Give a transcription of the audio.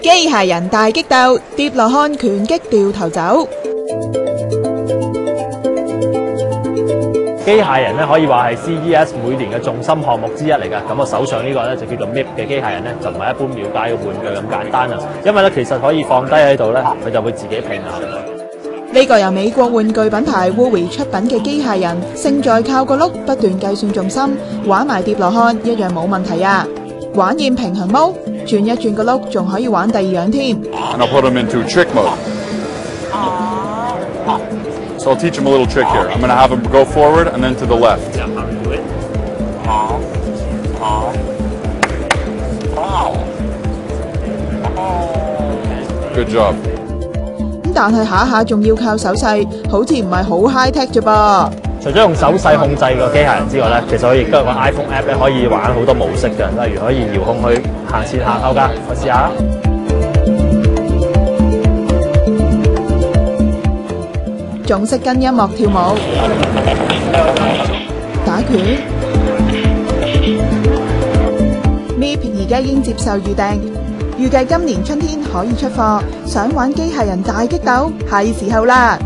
機械人大激鬥，疊羅漢拳擊掉頭走。機械人咧可以話係 CES 每年嘅重心項目之一嚟㗎。咁我手上呢個咧就叫做 MIP 嘅機械人咧，就唔係一般廟街嘅玩具咁簡單啊。因為咧其實可以放低喺度咧，佢就會自己拼啊。呢個由美國玩具品牌 Woolly 出品嘅機械人，勝在靠個碌不斷計算重心，玩埋疊羅漢一樣冇問題啊！玩厭平衡毛，轉一轉個碌，仲可以玩第二樣添。And I'll put them into trick mode. So I'll teach them a little trick here. I'm going to have them go forward and then to the left. Good job. 但係下下仲要靠手勢，好似唔係好 high tech 啫噃。除咗用手勢控制個機械人之外咧，其實我亦都有個 iPhone app 咧，可以玩好多模式嘅，例如可以遙控佢行前行後㗎。我試下。仲識跟音樂跳舞、打拳。MIP 而家已經接受預訂，預計今年春天可以出貨。想玩機械人大激鬥，係時候啦！